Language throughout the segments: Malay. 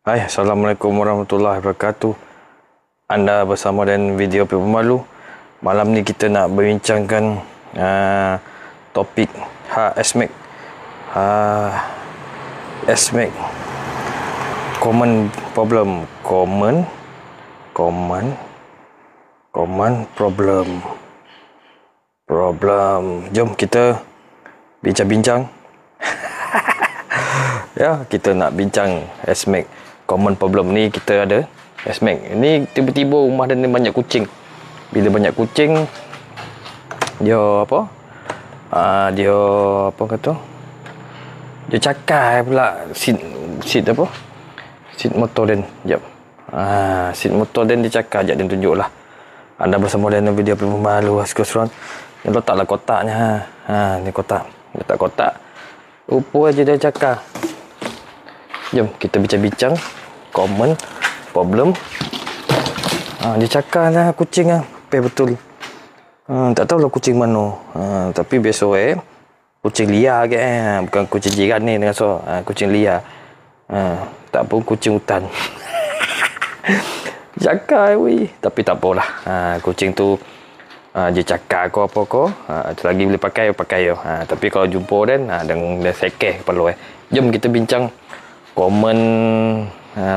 Hai, Assalamualaikum warahmatullahi wabarakatuh. Anda bersama dengan video pemalu. Malam ni kita nak berbincangkan topik SMAC. SMAC Common Problem. Common Problem. Jom kita bincang-bincang. Ya, kita nak bincang SMAC Common Problem ni. Kita ada SMAC ni, tiba-tiba rumah dia ni banyak kucing. Bila banyak kucing, dia apa? Dia apa kata? Dia cakar pula seat apa? Seat motor dan jap. Seat motor dan dia cakar, jap dia tunjuklah. Anda bersama dengan video pemalu Askusron. Yang letaklah kotaknya. Ni kotak. Letak kotak. Rupa aja dia cakar. Jom kita bincang-bincang common problem. Dia cakap lah kucing lah. Betul. Tak tahulah kucing mana. Tapi biasa kucing liar ke bukan kucing jiran ni dengan kucing liar. Tak pun kucing hutan. Cakap weh. Tapi tak apalah. Kucing tu dia cakap apa selagi boleh pakai. Tapi kalau jumpa dan sekeh kepala Jom kita bincang common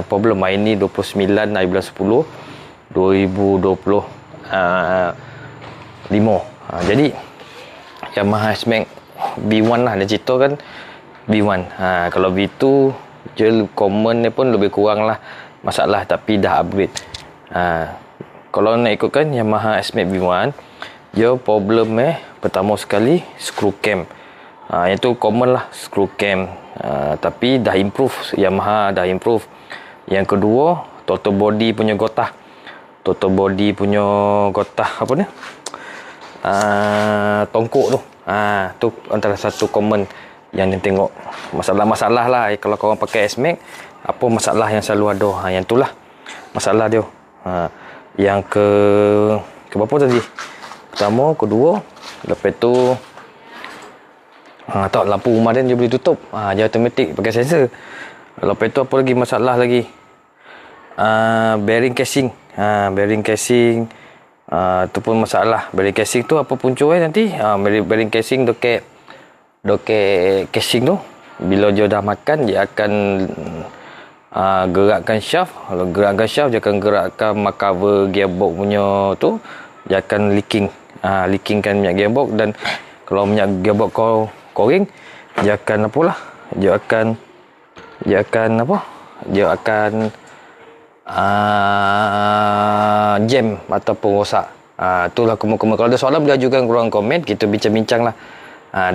problem hari ni 29 hari bulan 10 2025. Jadi Yamaha SMAC V1 lah dia cerita kan. V1 kalau V2 je common ni pun lebih kurang lah masalah, tapi dah upgrade. Kalau nak ikutkan Yamaha SMAC V1, dia problem pertama sekali screw cam. Yang tu common lah, screw cam. Tapi dah improve, Yamaha dah improve. Yang kedua, total body punya gotah. Apa ni? Tongkok tu. Tu antara satu common yang dia tengok. Masalah-masalah lah kalau korang pakai SMAC, apa masalah yang selalu ada. Yang tu lah masalah dia. Yang ke berapa tadi? Pertama, kedua, lepas tu tak, lampu rumah dia boleh tutup. Dia automatik pakai sensor. Lepas tu apa lagi masalah lagi? Bearing casing. Bearing casing tu pun masalah. Bearing casing tu apa punca nanti? Bearing casing doket casing tu bila dia dah makan, dia akan gerakkan shaft. Kalau gerakkan shaft, dia akan gerakkan cover gearbox punya tu, dia akan leakingkan minyak gearbox. Dan kalau minyak gearbox kau koring, dia akan jam ataupun rosak. Itulah komen-komen. Kalau ada soalan boleh ajukan ruang komen, kita bincang-bincang lah.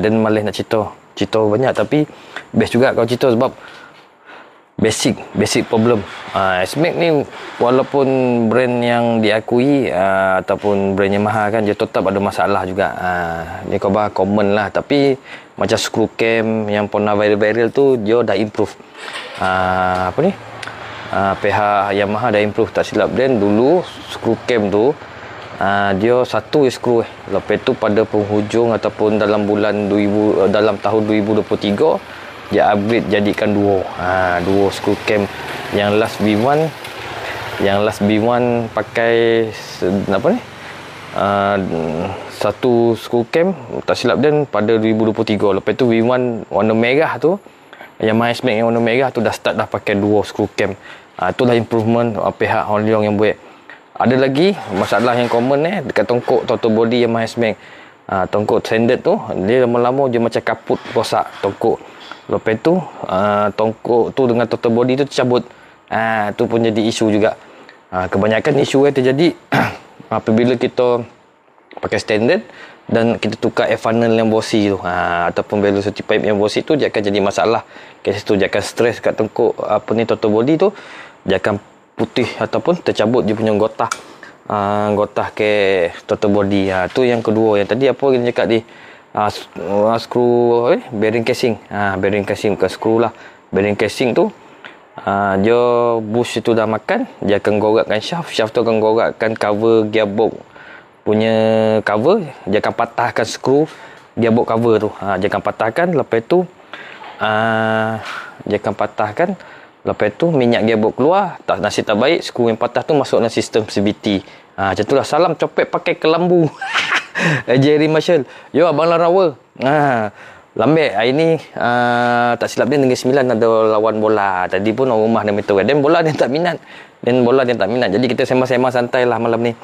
Dan malah nak cerita banyak, tapi best juga kalau cerita sebab basic problem. SMAC ni walaupun brand yang diakui ataupun brand yang mahal kan, dia tetap ada masalah juga. Ni common lah, tapi macam screw cam yang pernah viral tu, dia dah improve. Pihak Yamaha dah improve, tak silap brand dulu screw cam tu dia satu screw. Lepas tu pada penghujung ataupun dalam tahun 2023 dia upgrade jadikan dua screw cam. Yang last V1 pakai satu screw cam, tak silap dan pada 2023. Lepas tu V1 warna merah tu, Yamaha SMAC yang warna merah tu dah start dah pakai dua screw cam. Itulah improvement pihak Honlyong yang buat. Ada lagi masalah yang common dekat tongkok total body Yamaha SMAC. Tongkok standard tu dia lama-lama dia macam kaput rosak tongkok. Lepas tu tongkok tu dengan total body tu tercabut. Tu pun jadi isu juga. Kebanyakan isu terjadi apabila kita pakai standard dan kita tukar air funnel yang bosi tu, ataupun velocity pipe yang bosi tu, dia akan jadi masalah. Kat situ dia akan stres kat tongkok total body tu, dia akan putih ataupun tercabut dia punya gotah ke total body. Tu yang kedua. Yang tadi apa kita cakap screw bearing casing. Bearing casing bukan screw lah. Bearing casing tu dia bush itu dah makan, dia akan gorakkan shaft tu akan gorakkan cover gearbox punya cover, dia akan patahkan skru gearbox cover tu. Dia akan patahkan. Lepas tu dia akan patahkan Lepas tu minyak gearbox keluar, nasib tak baik, skru yang patah tu masuk dalam sistem CVT. Macam itulah. Salam copet pakai kelambu. Jerry Marshall. Yo abang Larawa. Lambek hari ni tak silap dia Negeri Sembilan ada lawan bola. Tadi pun orang rumah dia minta. Dan bola dia tak minat. Jadi kita sembang-sembang santai lah malam ni.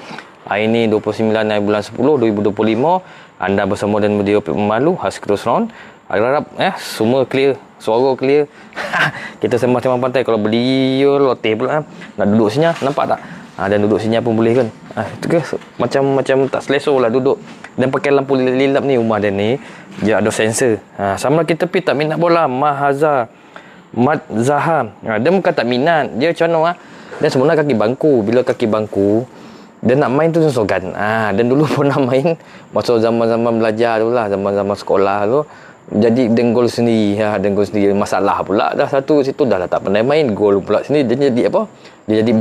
Hari ni 29 hari bulan 10 2025. Anda bersama dengan Video Pemalu Haskrus Round. Harap semua clear, suara clear. Kita sembang-sembang pantai. Kalau beliau loteh pula nak duduk sini, nampak tak? Dan duduk sini pun boleh kan? Itu ke macam tak selesa lah duduk. Dan pakai lampu lilap ni rumah dia ni, dia ada sensor. Sama kita pergi tak minat bola, Mazaha. Dia bukan tak minat, dia macam mana? Dan sebenarnya kaki bangku. Bila kaki bangku, dia nak main tu sogan. Dan dulu pun nak main masa zaman-zaman belajar tu lah, zaman-zaman sekolah tu. Jadi dengol sendiri, masalah pula dah satu situ dah lah tak pandai main, gol pula sini dia jadi apa? Dia jadi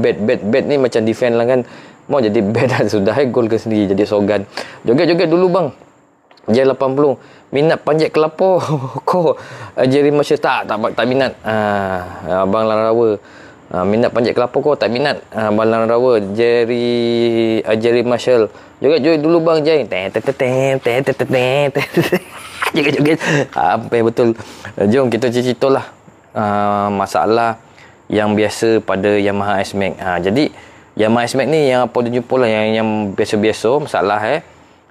bad ni macam defend lah kan. Mau jadi bad dah sudah gol ke sendiri jadi sogan. Joget-joget dulu bang. Dia 80 minat panjat kelapa. Kau Jerry Marshall tak minat. Abang Larawa. Minat panjat kelapa kau tak minat. Abang Larawa Jerry Marshall. Joget-joget dulu bang Jai. Joget-joget. Sampai betul. Jom kita cerita lah masalah yang biasa pada Yamaha S-Max. Jadi Yamaha S-Max ni yang apa dia jumpa lah yang biasa-biasa masalah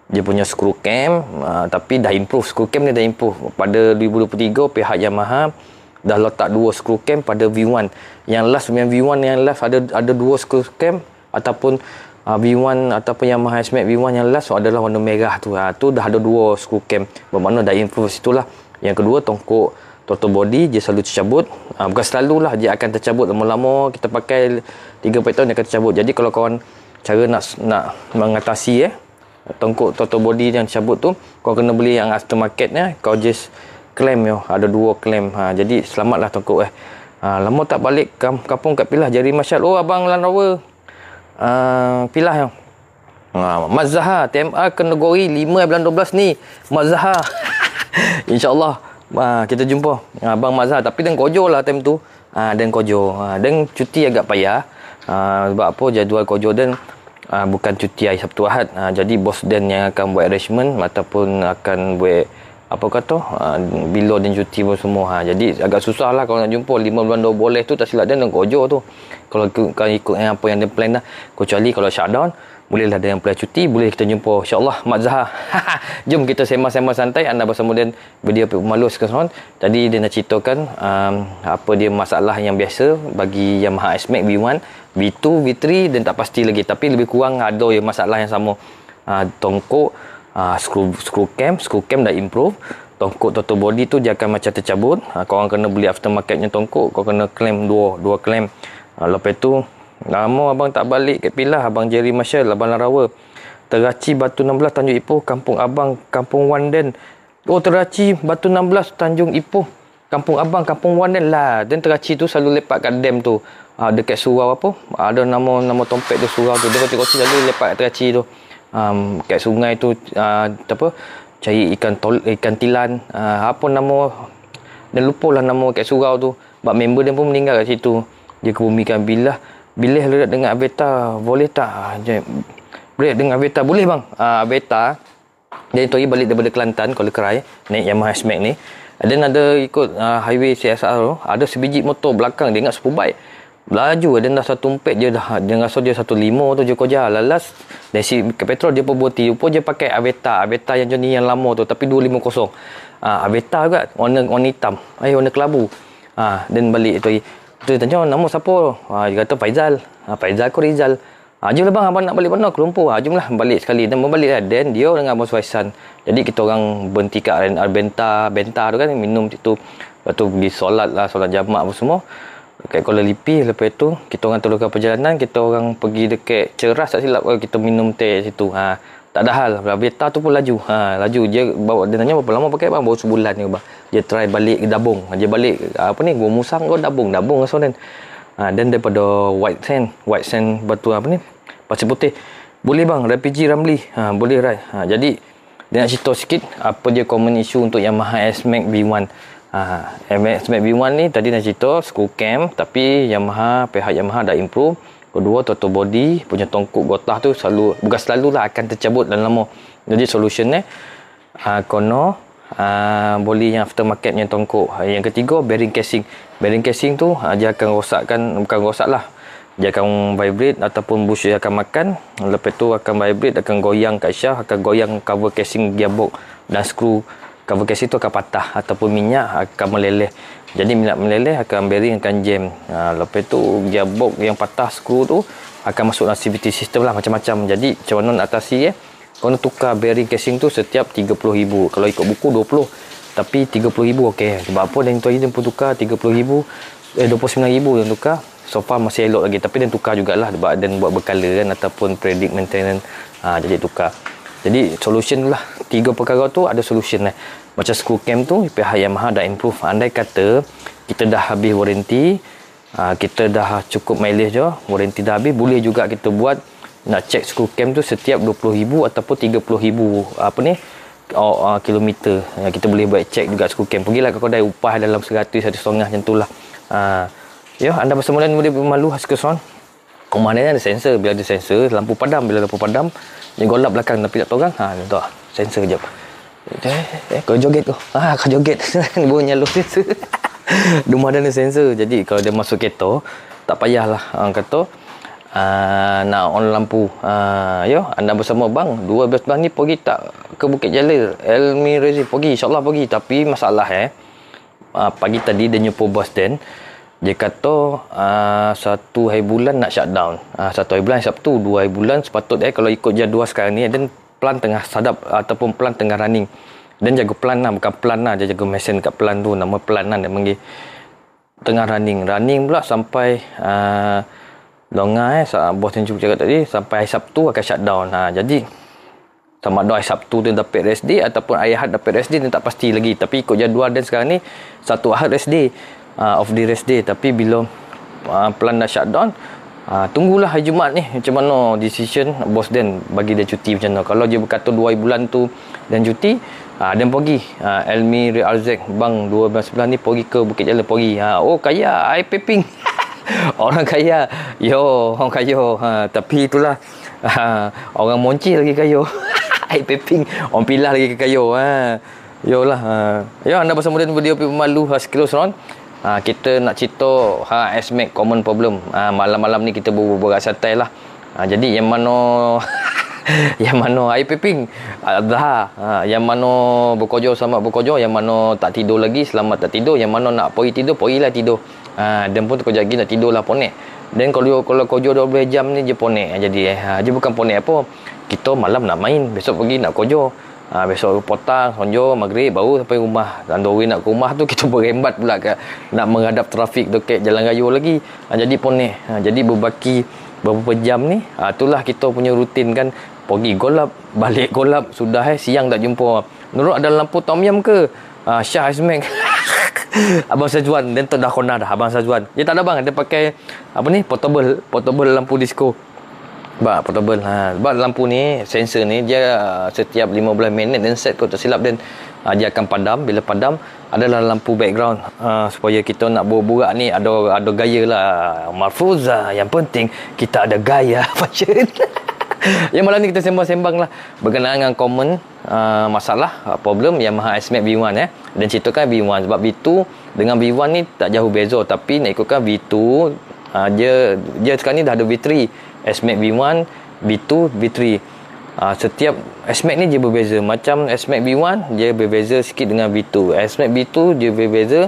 dia punya screw cam, tapi dah improve. Screw cam ni dah improve. Pada 2023 pihak Yamaha dah letak 2 screw cam pada V1. Yang last yang V1 yang last ada 2 screw cam ataupun V1 ataupun Yamaha S-Max V1 yang last adalah warna merah tu. Tu dah ada 2 screw cam. Bermakna dah improve situlah. Yang kedua, tongkok throttle body dia selalu tercabut. Bukan selalu lah, dia akan tercabut lama-lama. Kita pakai 3-4 tahun dia akan tercabut. Jadi kalau kawan cara nak mengatasi tongkok throttle body yang tercabut tu, kau kena beli yang aftermarket kau just claim ada 2 claim. Jadi selamatlah tongkok lama tak balik kampung kat Pilah Jerry Marshall. Abang Larawa Pilah Mazaha TMA kategori 5 bulan 12 ni Mazaha. InsyaAllah kita jumpa Abang Mazaha. Tapi dan kojo lah time tu. Dan kojo dan cuti agak payah. Sebab apa, jadual kojo dan bukan cuti hari Sabtu Ahad. Jadi bos dan yang akan buat arrangement ataupun akan buat apa kata bila dan cuti pun semua. Jadi agak susah lah kalau nak jumpa 5 bulan 2 boleh tu tak silap dan kojo tu. Kalau ikut apa yang dia plan dah. Kecuali kalau shutdown, bolehlah ada yang plan cuti, boleh kita jumpa insyaAllah Mak Zaha. Jom kita sembang-sembang santai. Anda bersama dengan Video Pemalu sekarang. Tadi dia nak ceritakan apa dia masalah yang biasa bagi Yamaha S-Max V1, V2, V3 dan tak pasti lagi. Tapi lebih kurang ada yang masalah yang sama. Tongkok, screw cam dah improve. Tongkok throttle body tu dia akan macam tercabut. Kau orang kena beli aftermarketnya tongkok. Kau kena claim dua claim. Lepas tu lama abang tak balik kat Pilah. Abang Jerry Marshall, Abang Larawa, Teraci Batu 16 Tanjung Ipoh, Kampung Abang, Kampung Wanden. Teraci Batu 16 Tanjung Ipoh, Kampung Abang, Kampung Wanden lah. Dan Teraci tu selalu lepak kat dam tu. Dekat surau apa? Ada nama tompet tu surau tu. Dia kocik-kocik selalu lepak kat Teraci tu. Kat sungai tu apa? Cari ikan tilan. Apa nama? Dan lupa lah nama kat surau tu. Sebab member dia pun meninggal kat situ. Dia kebumikan Billah lekat dengan Aveta. Boleh tak? Boleh dengan Aveta. Boleh bang. Aveta. Dia tu balik daripada Kelantan, Kuala Kerai, naik Yamaha S-Max ni. Dan ada ikut highway CSR tu. Ada sebiji motor belakang. Dia ingat Superbike. Laju. Dan dah 1.4 je dah. Dia rasa dia 1.5 tu je koja. Lalas. Dari si petrol dia pun berhenti. Rupa dia pakai Aveta. Aveta yang jenis yang lama tu. Tapi 250. Aveta juga. Warna hitam. Warna kelabu. Dan balik tu. Dia tanya nama siapa? Dia kata Faizal. Faizal ko Rizal. Jomlah bang, abang nak balik mana? Kuala Lumpur. Jomlah balik sekali. Dan membalik lah. Dan dia dengan Abang Suaisan. Jadi kita orang berhenti kat Benta tu kan. Minum situ. Lepas tu pergi solat lah. Solat jamak apa semua. Dekat Kuala Lipi. Lepas tu kita orang teruskan perjalanan. Kita orang pergi dekat Ceras tak silap. Kita minum teh situ. Tak ada hal. Beta tu pun laju. Laju. Dia tanya berapa lama pakai bang? Baru sebulan ni bang. Dia try balik ke Dabung. Dia balik Gua Musang ke Dabung asal dan. Dan daripada White Sand batu pasir putih. Boleh bang, RPG Ramli. Boleh ride. Jadi dia nak cerita sikit apa dia common issue untuk Yamaha S-Max V1. S-Max V1 ni tadi dah cerita screw cam, tapi pihak Yamaha dah improve. Kedua, throttle body punya tongkuk gotah tu bukan selalu lah, akan tercabut dan lama. Jadi solution kono boleh yang aftermarket punya tongkuk. Yang ketiga, bearing casing. Bearing casing tu dia akan bukan rosak lah, dia akan vibrate ataupun bush dia akan makan. Lepas tu akan vibrate, akan goyang kat syah, akan goyang cover casing gearbox dan skru. Cover casing tu akan patah ataupun minyak akan meleleh. Jadi minyak meleleh akan bearing akan jam. Lepas tu gearbox yang patah, skru tu akan masuk dalam CVT system lah, macam-macam. Jadi macam mana nak atasi kau nak tukar bearing casing tu setiap 30,000. Kalau ikut buku 20, tapi 30,000 okey. Sebab apa dan tu dia pun tukar 30,000, 29,000 yang tukar. So far masih elok lagi, tapi dia tukar jugalah sebab dia buat berkala kan, ataupun predict maintenance. Jadi tukar. Jadi solution lah, 3 perkara tu ada solution Macam screw cam tu pihak Yamaha dah improve. Andai kata kita dah habis warranty, kita dah cukup mileage je, warranty dah habis, boleh juga kita buat nak check screw cam tu setiap 20,000 ataupun 30,000 kilometer. Kita boleh buat check juga screw cam. Pergilah ke kedai upah dalam 100, 150 macam tu lah. Anda bersemulan boleh bermalu hasil sound. Rumah dia ada sensor. Bila ada sensor, lampu padam. Bila lampu padam, dia golap belakang tapi tak tahu orang. Contoh sensor kejap. Kau joget tu. Kau joget. Bunyi nyalur sensor. Rumah dia ada sensor. Jadi kalau dia masuk kereta, tak payahlah kata nak on lampu. Anda bersama bang 12 ni pergi tak ke Bukit Jalil, Elmi Rezi pergi, insyaAllah pergi. Tapi masalah pagi tadi dia jumpa bos Dan. Dia kata 1 hari bulan nak shutdown. 1 hari bulan Sabtu, 2 hari bulan sepatutnya kalau ikut jadual sekarang ni, dan plan tengah sadap ataupun plan tengah running. Dan jaga plan lah, bukan plan lah, dia jaga mesin kat plan tu, nama plan lah dia panggil. Tengah running pula sampai longai bos yang cuba cakap tadi, sampai hari Sabtu akan shutdown. Jadi sama ada hari Sabtu dia dapat rest day ataupun hari Ahad dapat rest day, dia tak pasti lagi. Tapi ikut jadual dan sekarang ni satu Ahad rest day, off the rest day. Tapi bila plan dah shutdown, tunggulah hari Jumaat ni macam mana decision bos Dan bagi dia cuti macam mana. Kalau dia berkata 2 hari bulan tu dan cuti, dan pergi Elmi Rizek bang 12 bulan ni pergi ke Bukit Jalil pergi. Oh kaya, I peping. Orang kaya, orang kaya. Tapi itulah, orang monci lagi kaya. I peping, orang pilah lagi kaya. Yolah. Anda bersama dengan video pemalu Haskilo Sound. Kita nak cerita S-Max common problem. Malam-malam ni kita berbual santai lah. Jadi yang mana yang mana air piping dah, yang mana bekerja selamat bekerja, yang mana tak tidur lagi selamat tak tidur, yang mana nak pergi tidur pergilah tidur. Dan pun kejap lagi nak tidur lah ponek. Dan kalau kerja 12 jam ni je ponek. Jadi dia bukan ponek apa, kita malam nak main, besok pergi nak kerja. Besok petang, sonjo, maghrib baru sampai rumah. Andori nak ke rumah tu kita berembat pula nak menghadap trafik dekat jalan raya lagi. Jadi ponek. Jadi berbaki beberapa jam ni, itulah kita punya rutin kan. Pergi golap, balik golap, sudah siang tak jumpa. Nurul ada lampu tom yam ke? Syah S-Max. Abang Sajuan, dan tu dah kona dah Abang Sajuan. Dia tak ada bang, dia pakai apa ni? Portable lampu disco. Portable. Sebab lampu ni, sensor ni dia setiap 15 minit dan set kau tak silap, dan dia akan padam. Bila padam adalah lampu background, supaya kita nak borak ni ada gaya lah. Marfuza, yang penting kita ada gaya fashion. Yang malam ni kita sembang-sembang lah berkenaan dengan common masalah problem Yamaha S-Max V1 dan ceritakan V1. Sebab V2 dengan V1 ni tak jauh beza, tapi nak ikutkan V2 dia sekarang ni dah ada V3, S-Max V1, V2, V3. Setiap S-Max ni dia berbeza. Macam S-Max V1 dia berbeza sikit dengan V2, S-Max V2 dia berbeza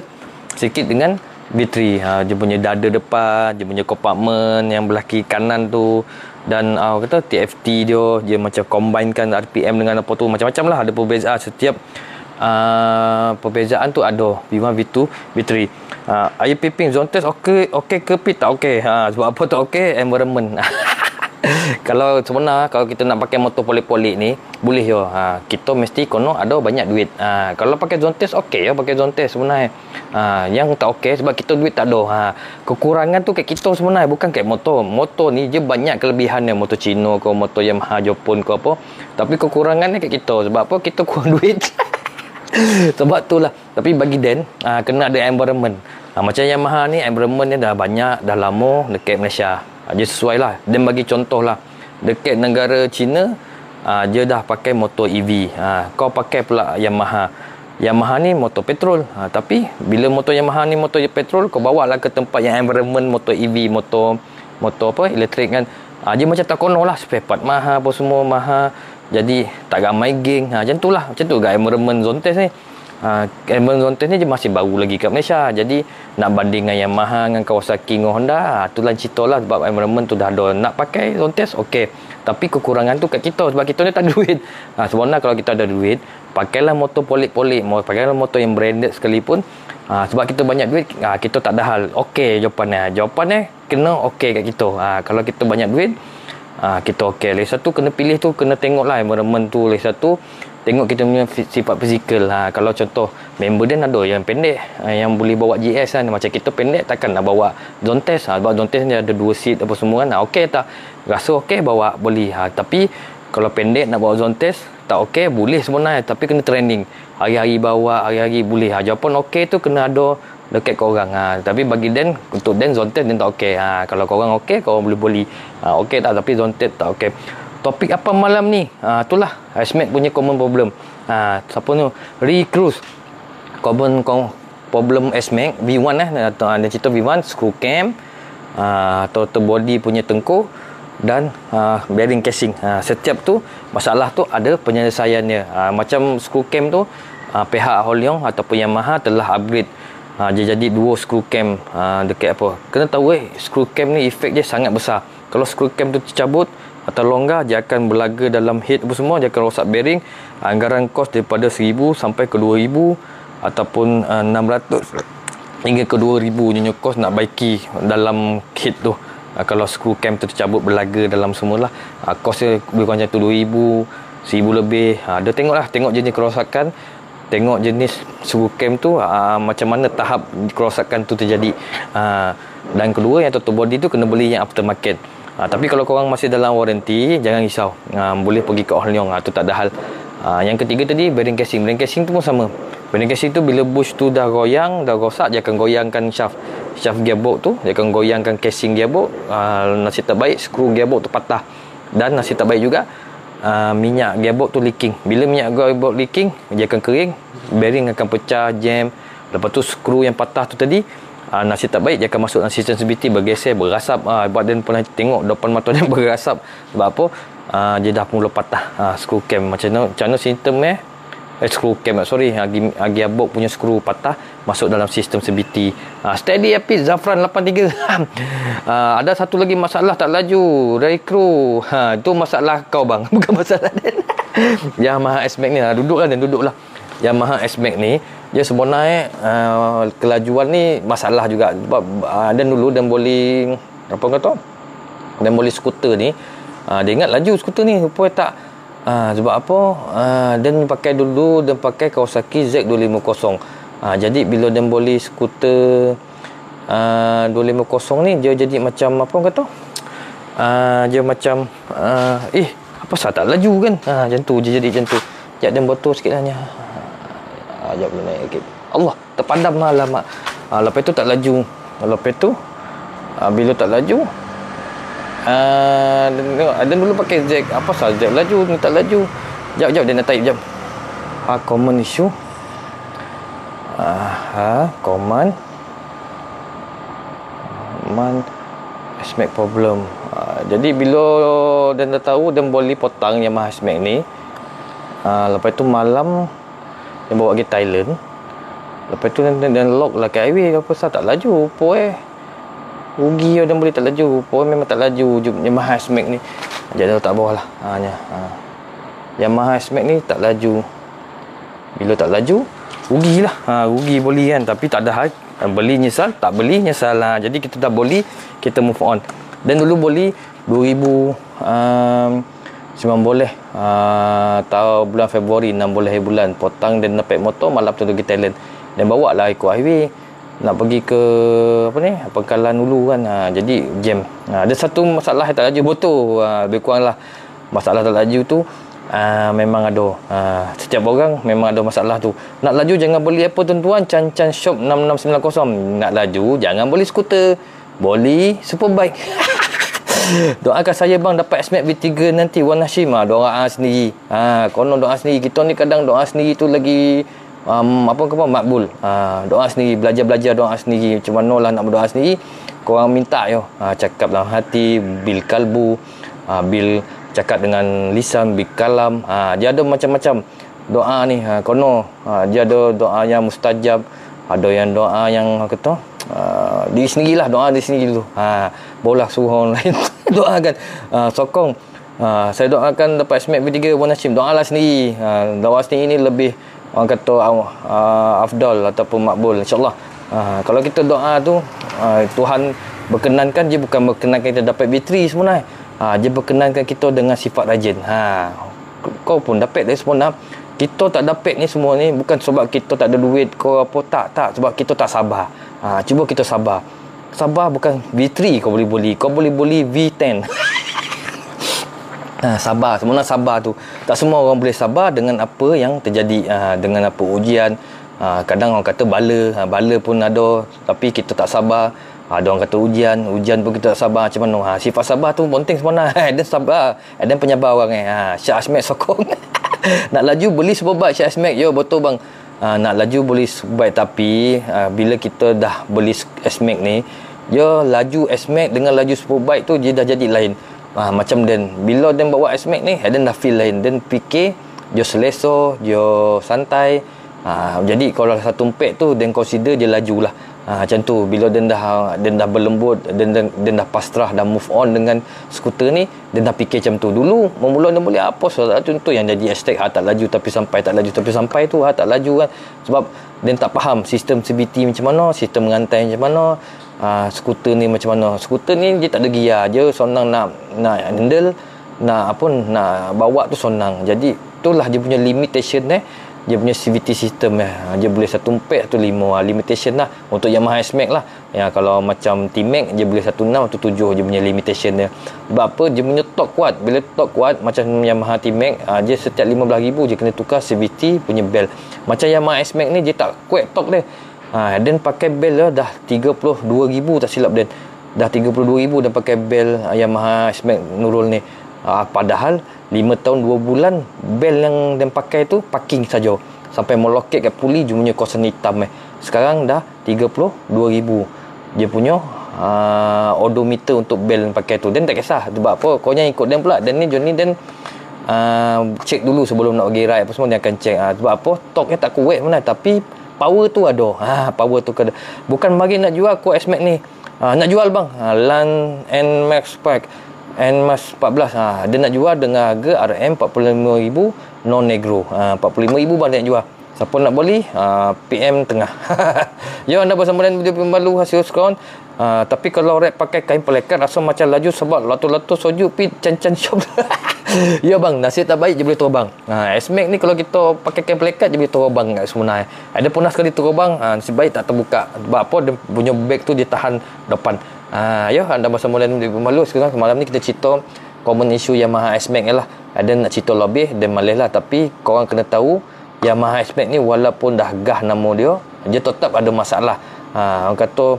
sikit dengan V3. Dia punya dada depan, dia punya kompartmen yang belah kiri kanan tu, dan kata TFT dia macam combinekan RPM dengan apa tu, macam-macam lah, ada perbezaan. Setiap perbezaan tu ada V1, V2, V3. Air piping zone test okey ke pit tak okey. Sebab apa tak okey? Environment. Kalau sebenarnya kalau kita nak pakai motor polik-polik ni boleh yo. Kita mesti kono ada banyak duit. Kalau pakai zone test okey ya, pakai zone test sebenarnya. Yang tak okey sebab kita duit tak ada. Kekurangan tu kat kita sebenarnya, bukan kat motor. Motor ni je banyak kelebihannya, motor Cina ke motor Yamaha Jepun ke apa. Tapi kekurangannya kat kita. Sebab apa? Kita kurang duit. Sebab tu lah. Tapi bagi Dan, kena ada environment. Macam Yamaha ni, environment dia dah banyak, dah lama dekat Malaysia. Dia sesuai lah. Dan bagi contoh lah, dekat negara China, dia dah pakai motor EV. Kau pakai pula Yamaha ni motor petrol. Tapi bila motor Yamaha ni motor petrol, kau bawa lah ke tempat yang environment motor EV, motor apa, elektrik kan. Dia macam tak kono lah, spare part mahal, apa semua mahal. Jadi tak ramai geng. Macam tu lah. Macam tu kat environment zone test ni. Environment zone test ni dia masih baru lagi kat Malaysia. Jadi nak banding dengan Yamaha, dengan Kawasaki, dengan Honda, tu lain cerita lah. Sebab environment tu dah ada. Nak pakai zone test, okey. Tapi kekurangan tu kat kita. Sebab kita ni tak ada duit. Sebenarnya kalau kita ada duit, pakailah motor polik-polik. Pakailah motor yang branded sekalipun. Sebab kita banyak duit, kita tak ada hal. Okey jawapannya. Jawapannya kena okey kat kita. Kalau kita banyak duit, kita okey. Lagi satu kena pilih tu, kena tengok lah environment tu. Lagi satu tengok kita punya sifat fizikal. Kalau contoh member dia ada yang pendek, yang boleh bawa GS kan. Macam kita pendek takkan nak bawa zone test. Sebab zone test dia ada 2 seat apa semua kan. Okey tak? Rasa okey bawa boleh. Tapi kalau pendek nak bawa zone test tak okey boleh sebenarnya, tapi kena training. Hari-hari bawa, hari-hari boleh. Jawapan okey tu kena ada dekat korang. Tapi bagi Dan, untuk Dan zone test Dan tak okey. Kalau korang okey, korang boleh. Okey tak, tapi zone test tak okey. Topik apa malam ni? Itulah SMAC punya common problem. Siapa ni? Recruit. Common problem SMAC V1 Dia cerita V1 screw cam, atau body punya tengkuk dan bearing casing. Setiap tu masalah tu ada penyelesaiannya. Macam screw cam tu, pihak Holyong ataupun Yamaha telah upgrade. Dia jadi 2 screw cam dekat apa. Kena tahu screw cam ni efek dia sangat besar. Kalau screw cam tu tercabut atau longgar, dia akan berlaga dalam head apa semua, dia akan rosak bearing. Anggaran kos daripada 1000 sampai ke 2000 ataupun 600 hingga ke 2000 nyonya kos nak baiki dalam head tu. Kalau screw cam tu tercabut berlaga dalam semualah, kos dia lebih kurang macam tu 2000, 1000 lebih. Dia tengok jenis kerosakan, tengok jenis screw cam tu, macam mana tahap kerosakan tu terjadi. Dan kedua, yang total body tu kena beli yang aftermarket. Tapi kalau korang masih dalam warranty, jangan risau. Boleh pergi ke Holyong, tu tak ada hal. Yang ketiga tadi, bearing casing. Bearing casing tu pun sama. Bearing casing tu bila bush tu dah goyang, dah rosak, dia akan goyangkan shaft gearbox tu, dia akan goyangkan casing gearbox. Nasib tak baik, skru gearbox tu patah. Dan nasib tak baik juga, minyak gearbox tu leaking. Bila minyak gearbox leaking, dia akan kering, bearing akan pecah, jam. Lepas tu skru yang patah tu tadi, nasib tak baik, dia akan masuk dalam sistem CVT, bergeser, berasap. Badan pernah tengok depan mata dia berasap. Sebab apa? Dia dah mula patah skru cam. Macam mana sistem skru cam, gearbox punya skru patah, masuk dalam sistem CVT. Steady Happy Zafran 83. Ada satu lagi masalah tak laju dari kru. Itu masalah kau bang, bukan masalah Dan. Yamaha SMAC ni, duduklah. Yamaha SMAC ni, dia sebenarnya kelajuan ni masalah juga. Sebab dan dulu dan boleh apa kata, dan boleh skuter ni, dia ingat laju skuter ni, rupanya tak. Sebab apa, dan pakai dulu, dan pakai Kawasaki Z250. Jadi bila dan boleh skuter 250 ni, dia jadi macam apa kata, dia macam apa sah tak laju kan. Macam tu dia jadi macam tu. Sekejap dan botol sikit hanya. Sekejap boleh naik sikit. Allah, terpadam lah lama. Lepas tu tak laju. Lepas tu bila tak laju, dan dulu pakai Z. Apa sah Z laju ni tak laju. Sekejap dia nak type jap. Common issue. Common SMAC problem. Jadi bila dan dah tahu dan boleh potang Yamaha SMAC ni, lepas tu malam dia bawa pergi Thailand. Lepas tu dan lock lah kat highway. Apa sah tak laju. Rugi dan boleh tak laju. Memang tak laju Yamaha SMAC ni. Jadi tak bawah lah. Yamaha SMAC ni tak laju. Bila tak laju, rugilah. Rugi boleh kan, tapi tak ada hal. Beli nyesal, tak beli nyesal lah. Jadi kita dah boleh, kita move on. Dan dulu boleh 2000 cuma boleh tahun bulan Februari, 6 boleh bulan potang dan naik motor malam tu pergi Thailand. Dan bawa lah ikut highway nak pergi ke apa ni, Pangkalan Ulu kan. Jadi jam. Ada satu masalah tak laju botol. Lebih kurang lah masalah tak laju tu, memang ada. Setiap orang memang ada masalah tu. Nak laju jangan beli apa tuan-tuan, Chan Chan Shop 6690. Nak laju jangan beli skuter, beli Superbike. Doakan saya bang dapat S-Max V3 nanti Wan Hashim. Doa sendiri. Konon doa sendiri. Kita ni kadang doa sendiri tu lagi makbul. Doa sendiri, belajar doa sendiri. Macam mana lah nak berdoa sendiri. Korang minta yo. Cakap dalam hati, bil kalbu, bil cakap dengan lisan, bil kalam. Dia ada macam-macam doa ni. Konon dia ada doa yang mustajab, ada yang doa yang kata diri sendirilah, doa diri sendiri dulu. Bola suruh orang lain doakan. Sokong. Saya doakan dapat S-Max V3 Wan Hashim. Doalah sendiri. Doa sendiri ni lebih orang kata afdal ataupun makbul, insyaAllah. Kalau kita doa tu Tuhan berkenankan, dia bukan berkenankan kita dapat V3 sebenarnya. Dia berkenankan kita dengan sifat rajin. Kau pun dapat dari sempurna. Kita tak dapat ni semua ni bukan sebab kita tak ada duit kau apa, tak, sebab kita tak sabar. Cuba kita sabar. Sabar bukan V3 kau boleh beli, kau boleh beli V10. Sabar, sebenarnya sabar tu tak semua orang boleh sabar dengan apa yang terjadi, dengan apa ujian. Kadang orang kata bala pun ada, tapi kita tak sabar. Ada orang kata ujian pun kita tak sabar. Macam mana? Sifat sabar tu penting sebenarnya. Ada sabar, ada penyabar orang Syah S-Max sokong. Nak laju beli Superbike Syah S-Max. Yo betul bang. Nak laju beli Superbike, tapi bila kita dah beli S-Max ni, yo laju S-Max dengan laju Superbike tu dia dah jadi lain. Macam Dan bila Dan bawa S-Max ni, Dan dah feel lain. Dan fikir dia selesa, dia santai. Jadi kalau satu empek tu Dan consider dia lajulah. Macam tu. Bila Dan dah berlembut, Dan dah pasrah, dah move on dengan skuter ni, Dan dah fikir macam tu. Dulu memula Dan boleh apa salah contoh yang jadi hashtag tak laju tapi sampai, tak laju tapi sampai tu tak laju kan. Sebab Dan tak faham sistem CBT macam mana, sistem mengantai macam mana, skuter ni macam mana. Skuter ni dia tak ada gear, je senang nak handle, nak bawa tu senang. Jadi itulah dia punya limitation dia punya CVT system dia boleh 1.4 atau 5 limitation lah untuk Yamaha S-Max lah. Kalau macam T-Max dia boleh 1.6 atau 7 dia punya limitation dia. Sebab apa? Dia punya torque kuat. Bila torque kuat macam Yamaha T-Max, dia setiap 15,000 je kena tukar CVT punya bel. Macam Yamaha S-Max ni dia tak kuat torque dia. Dan pakai bel dah 32,000 tak silap Dan. Dah 32,000 dan pakai bel Yamaha S-Max Nurul ni. Padahal 5 tahun 2 bulan bel yang Dan pakai tu parking saja. Sampai meloket kat puli dia punya kosan hitam Sekarang dah 32,000 dia punya odometer untuk bel yang pakai tu. Dan tak kisah sebab apa, kau yang ikut Dan pula. Dan ni Johnny Dan check dulu sebelum nak pergi ride apa semua, dia akan check. Sebab apa, torque nya tak kuat mana, tapi power tu ada. Power tu ada. Bukan bagi nak jual kau S-Max ni. Nak jual bang, Lan NMAX Spike NMAX 14. Dia nak jual dengan harga RM 45,000 non negro. 45,000 bang dia nak jual. Siapa nak beli, PM tengah. Ya, anda bersama dengan video pembalu hasil diskaun. Tapi kalau rap pakai kain pelekat rasa macam laju sebab lato-lato soju pi Chan Shop. Ya bang, nasib tak baik je boleh turun bang. S-Max ni kalau kita pakai kain pelekat je boleh turun bang kat sebenarnya. Ada pernah sekali turun bang, nasib baik tak terbuka. Sebab apa, dia punya bag tu dia tahan depan. Ya, anda bersama dengan video pembalu. Sekarang malam ni kita cerita common issue Yamaha S-Max lah. Ada nak cerita lebih dan malih lah, tapi korang kena tahu Yamaha S-Max ni walaupun dah gah nama dia tetap ada masalah. Orang kata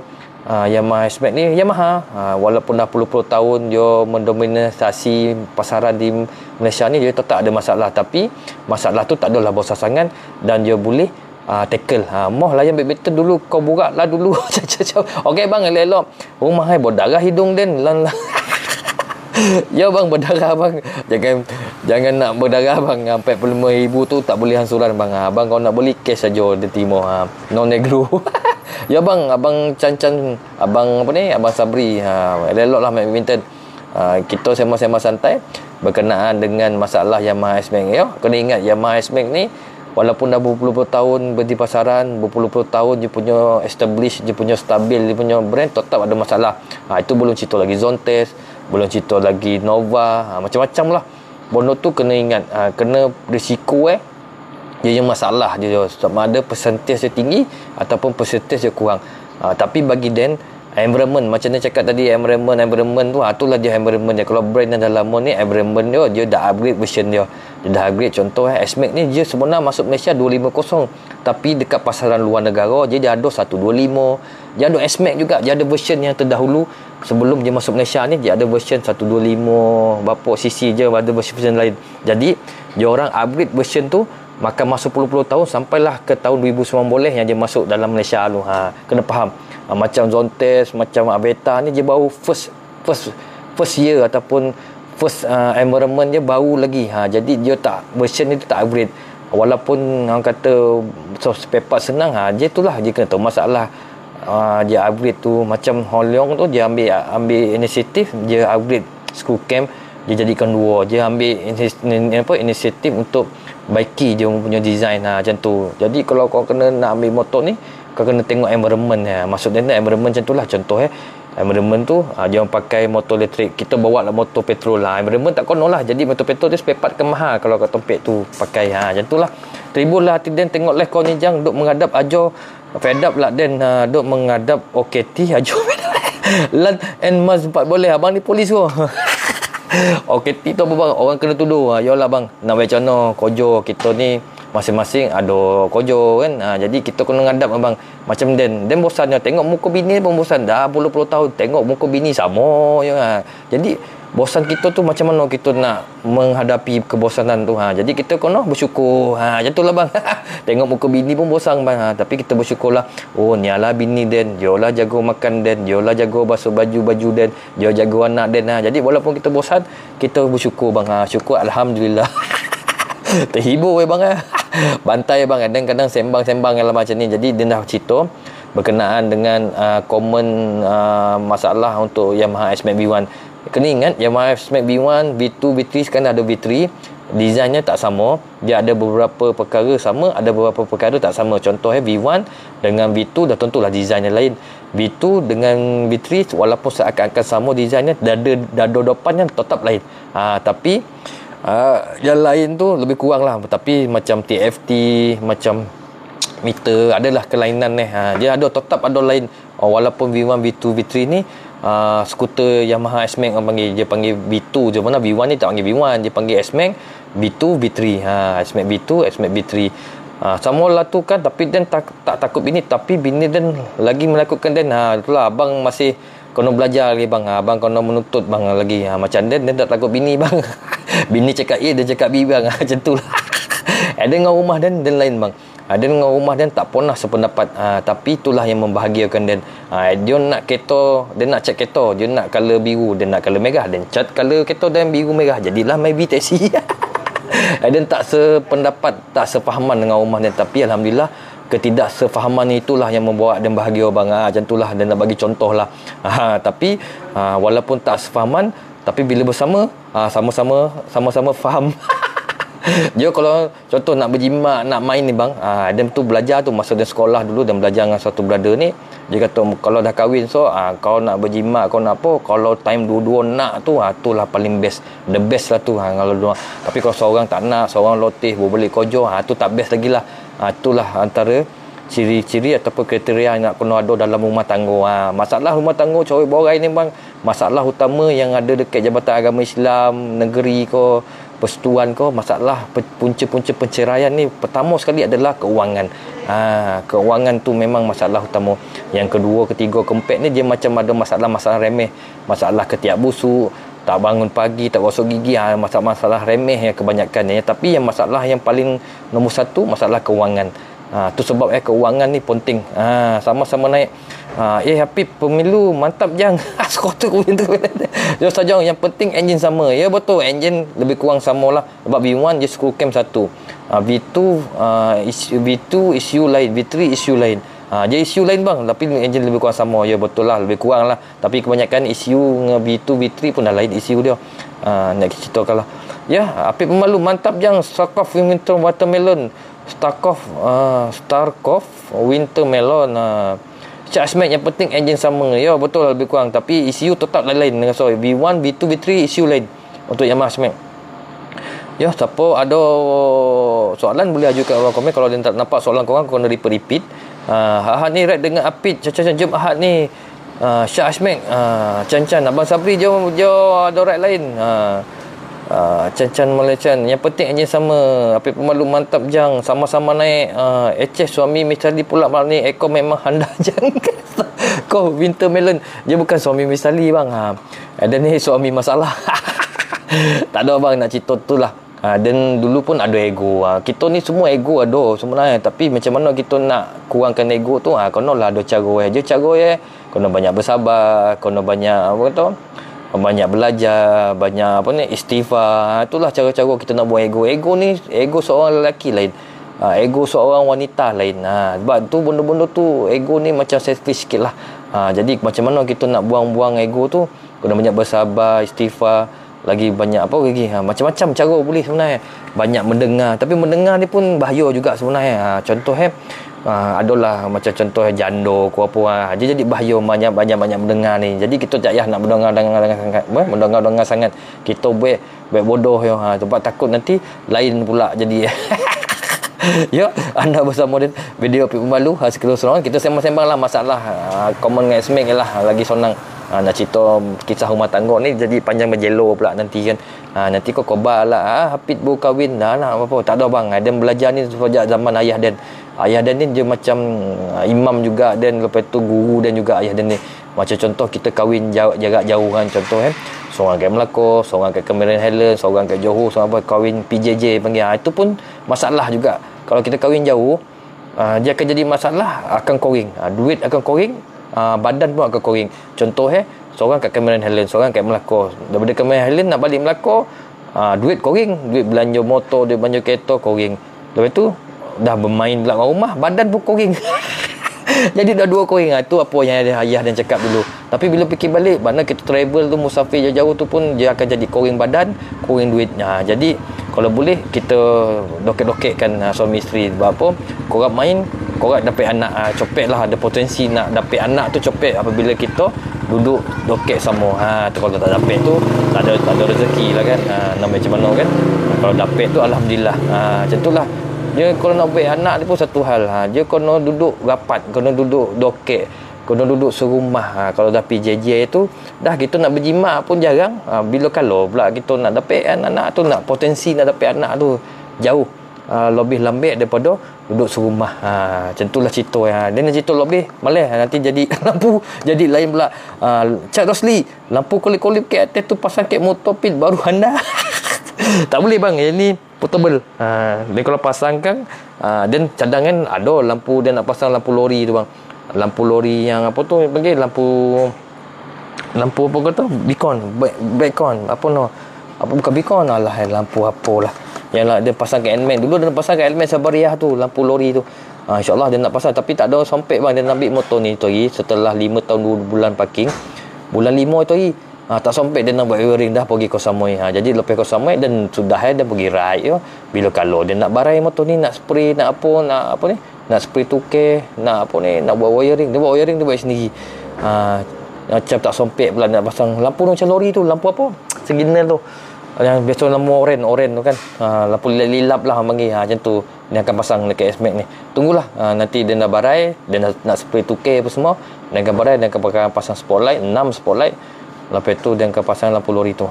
Yamaha S-Max ni Yamaha walaupun dah puluh-puluh tahun dia mendominasi pasaran di Malaysia ni, dia tetap ada masalah. Tapi masalah tu tak adalah besar sangat dan dia boleh tackle. Moh layan better dulu, kau burak lah dulu. Okey bang, elok-elok rumah hai berdarah hidung Dan lan. Ya bang, berdarah bang. Jangan nak berdarah bang. 45,000 tu tak boleh hansuran bang. Abang kau nak beli cash saja dia terima. Non negro. Ya bang, abang Chan, abang apa ni? Abang Sabri. Elok lah main badminton. Kita sembang-sembang santai berkenaan dengan masalah Yamaha S-Max. Ya, kena ingat Yamaha S-Max ni walaupun dah berpuluh-puluh tahun di pasaran, berpuluh-puluh tahun dia punya establish, dia punya stabil, dia punya brand, tetap ada masalah. Itu belum cerita lagi zone test, belum cerita lagi Nova, macam-macam lah. Bono tu kena ingat, kena risiko dia yang masalah dia sama ada persentage dia tinggi ataupun persentage dia kurang. Tapi bagi Dan environment macam dia cakap tadi, environment tu, itulah dia environment dia. Kalau brand yang dah lama ni, environment dia dah upgrade version dia dah upgrade. Contoh S-Max ni dia sebenarnya masuk Malaysia 250, tapi dekat pasaran luar negara dia ada 125. Dia ada S-Max juga, dia ada version yang terdahulu sebelum dia masuk Malaysia ni, dia ada version 125 berapa cc je, ada version lain. Jadi dia orang upgrade version tu, makan masa puluh-puluh tahun sampailah ke tahun 2019 yang dia masuk dalam Malaysia tu. Kena faham. Macam Zontes, macam Aveta ni dia baru first year ataupun first environment dia baru lagi. Jadi dia tak, version ni tu tak upgrade. Walaupun orang kata spare part senang, dia itulah dia kena tahu masalah. Dia upgrade tu macam Holiong tu, dia ambil inisiatif, dia upgrade screw cam, dia jadikan 2. Dia ambil inisiatif untuk baiki dia punya design macam tu. Jadi kalau kau kena nak ambil motor ni, kau kena tengok environment maksudnya environment macam tu lah. Contoh environment tu dia orang pakai motor elektrik, kita bawa lah motor petrol environment tak kono lah. Jadi motor petrol dia spare part mahal kalau kat tempat tu pakai macam tu lah. Tribun lah hati Dan, tengok kau ni Jang duk menghadap ajo fed up lah Dan, duk menghadap OKT ajo Land and Mas 4 boleh abang ni polis tu. OKT tu apa bang? Orang kena tuduh. Yalah bang, nak macam mana kojo kita ni masing-masing ada kojo kan. Jadi kita kena ngadap abang. Macam Dan bosan dia tengok muka bini pun bosan dah puluh-puluh tahun tengok muka bini sama je. Jadi bosan kita tu macam mana kita nak menghadapi kebosanan tu. Jadi kita kena bersyukur. Macam tu lah bang. Tengok muka bini pun bosan bang. Tapi kita bersyukurlah. Oh ni lah bini Dan, dia lah jaga makan Dan, dia lah jaga basuh baju Dan, dia jaga anak Dan. Jadi walaupun kita bosan, kita bersyukur bang. Syukur alhamdulillah. Terhibur bang. Bantai bang. Kadang-kadang sembang-sembang lah macam ni. Jadi dia dah cerita berkenaan dengan common masalah untuk Yamaha S-Max V1. Kena ingat Yamaha S-Max V1, V2, V3 sekarang ada V3. Desainnya tak sama. Dia ada beberapa perkara sama, ada beberapa perkara tak sama. Contoh V1 dengan V2 dah tentulah desainnya lain. V2 dengan V3 walaupun seakan-akan sama desainnya, dada depannya tetap lain. Tapi yang lain tu lebih kurang lah. Tapi macam TFT, macam meter, adalah kelainan ni. Dia ada tetap ada lain. Walaupun V1, V2, V3 ni skuter Yamaha S-Max orang panggil, dia panggil V2 je. Mana V1 ni tak panggil V1, dia panggil S-Max V2, V3. S-Max V2, S-Max V3. Sama lah tu kan. Tapi Dan tak takut bini, tapi bini Dan lagi menakutkan Dan. Itulah abang masih kena belajar lagi bang. Abang kena menuntut bang lagi. Macam Dan tak takut bini bang. Bini cakap A, dia cakap B bang. Macam tu lah. Ada dengan rumah Dan lain bang. Dia dengan rumah Dan tak pernah sependapat. Tapi itulah yang membahagiakan Dan. Dia nak kereta, dia nak cat kereta, dia nak color biru, dia nak color merah, dan cat color kereta Dan biru merah, jadilah maybe taxi. Dan tak sependapat, tak sefahaman dengan rumah Dan. Tapi alhamdulillah ketidaksefahaman itulah yang membawa Dan bahagia bang. Macam itulah Dan nak bagi contoh lah. Tapi walaupun tak sefahaman, tapi bila bersama sama-sama faham. Dia kalau contoh nak berjimat, nak main ni bang, dia tu belajar tu masa dia sekolah dulu, dan belajar dengan satu brother ni. Dia kata kalau dah kahwin kau nak berjimat, kau nak apa, kalau time dua-dua nak tu, itulah paling best, the best lah tu. Kalau dua. Tapi kalau seorang tak nak, seorang lotih boleh kojo, tu tak best lagi lah. Itulah antara ciri-ciri ataupun kriteria yang nak kena ada dalam rumah tangga. Masalah rumah tangga cowok borai ni bang, masalah utama yang ada dekat Jabatan Agama Islam negeri ko, persetuan ko, masalah punca-punca perceraian ni pertama sekali adalah keuangan. Keuangan tu memang masalah utama. Yang kedua, ketiga, keempat ni dia macam ada masalah-masalah remeh, masalah ketiak busuk, tak bangun pagi, tak gosok gigi, masalah-masalah remeh yang kebanyakan ya. Tapi yang masalah yang paling nombor satu, masalah keuangan. Tu sebab keuangan ni penting. Sama-sama naik. Habib pemilu mantap Jang. Skota ku tu. Dia saja yang penting enjin sama. Ya betul, enjin lebih kurang samalah. Sebab V1 dia screw cam satu. V2 isu lain, V3 isu lain. Dia isu lain bang, tapi enjin lebih kurang sama. Ya betul lah, lebih kurang lah. Tapi kebanyakan isu V2, V3 pun dah lain isu dia. Nak ceritakan lah. Ya, Habib pemalu mantap Jang. Starkov Winter Watermelon. Starkov Winter Melon. S-Max yang penting enjin sama. Ya betul lah, lebih kurang. Tapi ECU tetap lain-lain dengan V1, V2, V3 ECU lain untuk Yamaha S-Max. Ya, siapa ada soalan boleh ajukan orang komen. Kalau dia tak nampak soalan korang, kena repeat. Ahad ni ride dengan Apit. Jom Ahad ni Syah Asmek, Chan Abang Sabri jom dorek lain. Chan Malaysian. Yang penting enjin sama. Api pemalu mantap jang. Sama-sama naik. HS suami Mistali pula malam ni. Eko memang handal jang. Kau winter melon. Dia bukan suami Mistali bang. Dan ni suami masalah. Tak ada bang nak cerita tu lah. Dan dulu pun ada ego. Kita ni semua ego ada sebenarnya. Tapi macam mana kita nak kurangkan ego tu? Kena lah ada cara je. Cara kena banyak bersabar. Kena banyak apa kata, banyak belajar, banyak istighfar. Itulah cara-cara kita nak buang ego. Ego seorang lelaki lain, ego seorang wanita lain. Sebab tu benda-benda tu, ego ni macam selfish sikit lah. Jadi macam mana kita nak buang-buang ego tu? Kena banyak bersabar, istighfar, lagi banyak apa lagi, macam-macam cara boleh sebenarnya. Banyak mendengar, tapi mendengar ni pun bahaya juga sebenarnya. Contoh adalah macam contoh jando ku apa, dia jadi bahaya banyak mendengar ni. Jadi kita tak payah nak mendengar sangat. Kita buat bodoh sebab takut nanti lain pula jadi. Ya, anda bersama dengan video Pik Pembalu. Sekarang kita sembang-sembang lah masalah common dengan Asmek lah, lagi senang. Nak cerita kisah rumah tangga ni jadi panjang berjelo pula nanti kan. Nanti kau kobar lah, Hafid baru kahwin dah nak apa. Tak ada bang, Dan belajar ni sejak zaman ayah Dan ni dia macam imam juga, dan lepas tu guru, dan juga ayah Dan ni macam contoh kita kahwin jarak jauh kan. Contoh seorang kat Melaka, seorang kat Cameron Highlands, seorang kat Johor, seorang kahwin PJJ panggil. Itu pun masalah juga. Kalau kita kahwin jauh, dia akan jadi masalah, akan koring. Duit akan koring, badan pun akan koring. Contoh seorang kat Cameron Highlands, seorang kat Melaka. Daripada Cameron Highlands nak balik Melaka, duit koring, duit belanja motor, duit belanja kereta koring. Lepas tu dah bermain pula kat rumah, badan pun koring. Jadi dah dua koring. Itu apa yang ayah Dan cakap dulu. Tapi bila fikir balik, mana kita travel tu, musafir jauh-jauh tu pun dia akan jadi koring badan, koring duit. Jadi kalau boleh kita dokek-dokekkan suami isteri. Sebab apa? Korang main, korang dapat anak, copet lah, ada potensi nak dapat anak tu copet apabila kita duduk dokek sama. Tu kalau tak dapat tu tak ada rezeki lah kan. Nak macam mana kan. Kalau dapat tu alhamdulillah. Macam tu lah. Dia kalau nak buat anak ni pun satu hal. Dia kena duduk rapat, kena duduk dokek, kena duduk serumah. Kalau dah PJJ tu, dah kita nak berjimat pun jarang. Bila kalau pula kita nak dapat anak tu, nak potensi nak dapat anak tu jauh lebih lembek daripada duduk serumah. Macam itulah cerita. Dia nak cerita lebih malah nanti jadi lampu jadi lain pula. Cak Rosli, lampu kolip-kolip kat atas tu pasang kat motor pit baru anda. Tak boleh bang, yang ni portable. Dia kalau pasangkan dan cadangan ada lampu, dia nak pasang lampu lori tu bang. Lampu lori yang apa tu panggil, lampu apa kata, beacon apa bukan beacon lah, lampu apalah yang dia pasang kat Nmax. Dulu dia pasang kat Nmax Sabariah tu, lampu lori tu. InsyaAllah dia nak pasang, tapi tak ada sampai bang. Dia nak ambil motor ni tu lagi setelah 5 tahun 2 bulan parking. Bulan 5 tu lagi tak sampai dia nak buat wiring, dah pergi Koh Samui. Jadi lepas Koh Samui dan sudah dia pergi ride. Bila kalau dia nak barai motor ni, nak spray, nak spray tuke, nak buat wiring, dia buat wiring, dia buat sendiri. Macam tak sampai pula nak pasang lampu macam lori tu, lampu apa, signal tu yang biasa lampu oren tu kan. Lampu lilap lah panggil. Macam tu dia akan pasang dekat Asmek ni. Tunggulah nanti dia nak barai, dia nak spray tuke apa semua, dia akan barai, dia akan pasang spotlight, 6 spotlight. Lepas tu dia akan pasang lampu lori tu.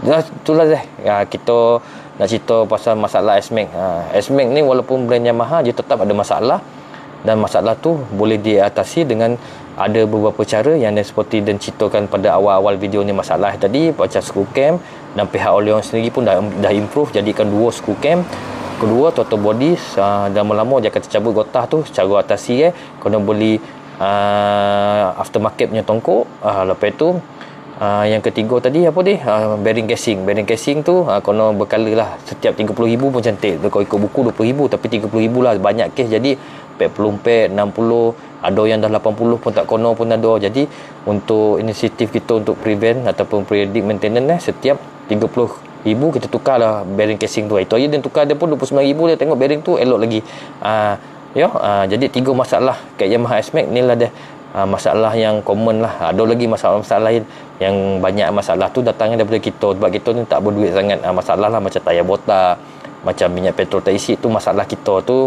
Itulah kita nak cerita pasal masalah Asmek. Asmek ni walaupun brand Yamaha, dia tetap ada masalah. Dan masalah tu boleh diatasi dengan ada beberapa cara yang seperti dan ceritakan pada awal-awal video ni. Masalah tadi macam screw cam, dan pihak Oleon sendiri pun dah improve, jadikan 2 screw cam. Kedua, total body, dan lama-lama dia akan tercabut gotah tu. Cara atasi kena beli aftermarket punya tongkok. Lepas tu yang ketiga tadi apa dia, bearing casing tu kena berkala lah. Setiap 30,000 pun cantik. Kalau ikut buku 20,000, tapi 30,000 lah banyak kes. Jadi 40, 60, ada yang dah 80 pun tak kono pun ada. Jadi untuk inisiatif kita untuk prevent ataupun predict maintenance setiap 30,000 kita tukar lah bearing casing tu. Itu aja dia tukar, dia pun 29,000 dia tengok bearing tu elok lagi. Jadi 3 masalah kat Yamaha Asmek ni lah dia. Masalah yang common lah. Ada lagi masalah-masalah lain yang banyak masalah tu datangnya daripada kita, sebab kita ni tak berduit sangat. Masalah lah macam tayar botak, macam minyak petrol tak isi, tu masalah kita tu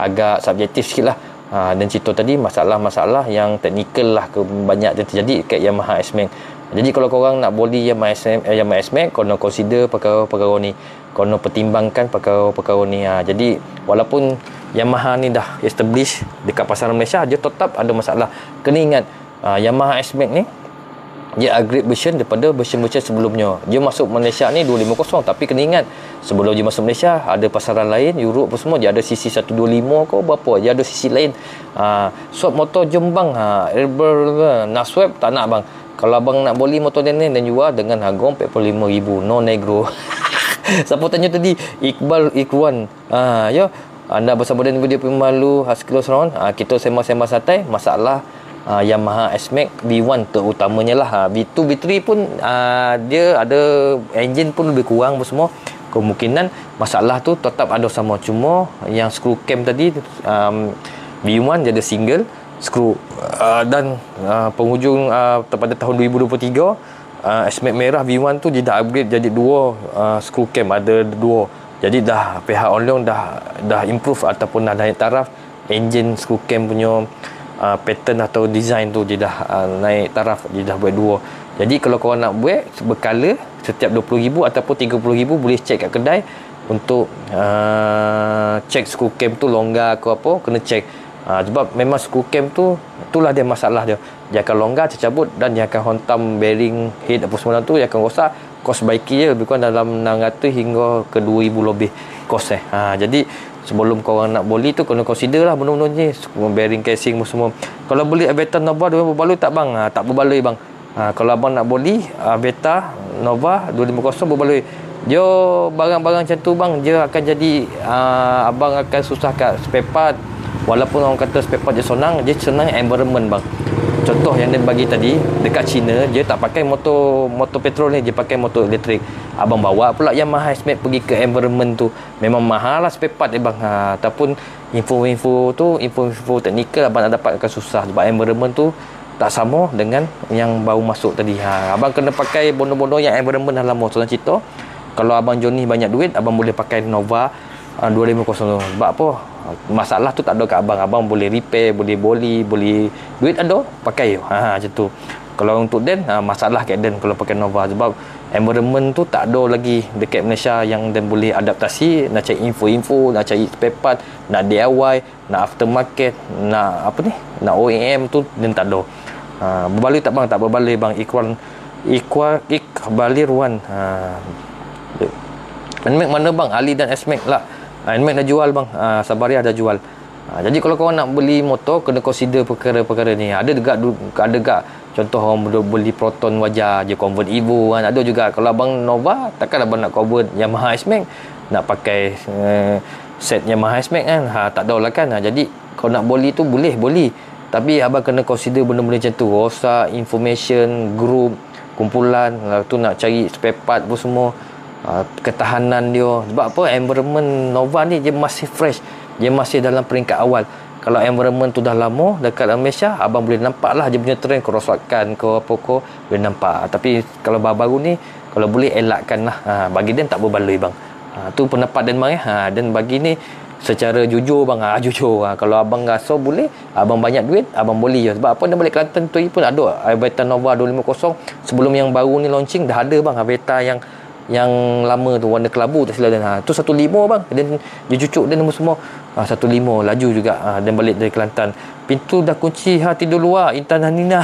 agak subjektif sikit lah. Dan cerita tadi masalah-masalah yang teknikal lah banyak yang terjadi kat Yamaha S-Max. Jadi kalau korang nak boli Yamaha S-Max, kau nak consider perkara-perkara ni, kau nak pertimbangkan perkara-perkara ni. Jadi walaupun Yamaha ni dah establish dekat pasaran Malaysia, dia tetap ada masalah. Kena ingat, Yamaha S-Max ni dia upgrade version daripada version-version sebelumnya. Dia masuk Malaysia ni 250, tapi kena ingat sebelum dia masuk Malaysia ada pasaran lain, Europe semua, dia ada CC 125 ke berapa, dia ada CC lain. Swap motor jom bang, nak swap tak nak bang. Kalau abang nak boli motor ni dan jual dengan harga 45,000, no negro. Siapa tanya tadi? Iqbal Ikhwan. Ya, anda bersama dengan dia pemalu Haskilo Surround. Kita sembang-sembang santai masalah Yamaha S-Max V1 terutamanya lah. V2, V3 pun dia ada engine pun lebih kurang semua. Kemungkinan masalah tu tetap ada sama. Cuma yang screw cam tadi, V1 dia ada single screw, dan penghujung pada tahun 2023 S-Max merah V1 tu dia dah upgrade jadi dua screw cam, ada dua. Jadi dah pihak Onlyong dah improve ataupun dah naik taraf engine screw cam punya pattern atau design tu, dia dah naik taraf, dia dah buat dua. Jadi kalau korang nak buat berkala setiap 20,000 ataupun 30,000 boleh check kat kedai untuk check screw cam tu longgar ke apa, kena check. Sebab memang screw cam tu, itulah dia masalah dia. Dia akan longgar, tercabut, dan dia akan hontam bearing head apa semua tu, dia akan rosak. Kos baiki je lebih kurang dalam 600 hingga ke 2,000 lebih kos jadi sebelum korang nak boli tu kena consider lah benda-benda ni, bearing casing semua. Kalau beli Aveta Nova 250 berbaloi tak bang? Tak berbaloi bang. Kalau abang nak boli Aveta Nova 250 berbaloi, dia barang-barang macam tu bang, dia akan jadi abang akan susah kat spare part. Walaupun orang kata spare part dia senang environment bang. Contoh yang dia bagi tadi, dekat China dia tak pakai motor petrol ni, dia pakai motor elektrik. Abang bawa pula Yamaha S-Max pergi ke environment tu, memang mahal lah spare part dia bang. Ataupun info teknikal abang nak dapat akan susah, sebab environment tu tak sama dengan yang baru masuk tadi. Abang kena pakai bono-bono yang environment dah lama. Contoh cerita, kalau abang Johnny banyak duit, abang boleh pakai Nova 250. Sebab apa? Masalah tu tak ada kat abang. Abang boleh repair, boleh boli, boleh duit ada, pakai macam tu. Kalau untuk Dan, masalah kat Dan kalau pakai Nova, sebab environment tu tak ada lagi dekat Malaysia yang Dan boleh adaptasi. Nak cari info-info, nak cari spare part, nak DIY, nak aftermarket, nak nak OEM tu Dan tak ada. Berbaloi tak bang? Tak berbaloi bang. Iqbalir Wan. NMAX mana bang? Ali dan S-Max lah. NMAX dah jual bang, Sabariah dah jual. Jadi kalau korang nak beli motor, kena consider perkara-perkara ni. Ada gak contoh orang beli Proton wajar je convert Evo kan. Ada juga kalau abang Nova, takkan abang nak convert Yamaha S-Max, nak pakai set Yamaha S-Max kan. Tak ada lah kan. Jadi kalau nak boli tu boleh boli, tapi abang kena consider benda-benda macam tu. Rosak information group, kumpulan tu, nak cari spare part pun semua, ketahanan dia. Sebab apa? Environment Nova ni dia masih fresh, dia masih dalam peringkat awal. Kalau environment tu dah lama dekat Malaysia, abang boleh nampak lah dia punya trend kerosakan ke apa ke, boleh nampak. Tapi kalau baru-baru ni, kalau boleh elakkan lah. Bagi Dan tak berbaloi bang. Tu pendapat Dan bang Dan bagi ni secara jujur bang. Jujur. Kalau abang rasa boleh, abang banyak duit, abang boleh je. Sebab apa, Dan balik Kelantan tu pun ada Aveta Nova 250. Sebelum yang baru ni launching dah ada bang Aveta yang lama tu, warna kelabu tak silap Dan. Tu 15 bang. Dan dia cucuk Dan semua 15 laju juga. Dan balik dari Kelantan, pintu dah kunci, tidur luar Intan Hanina.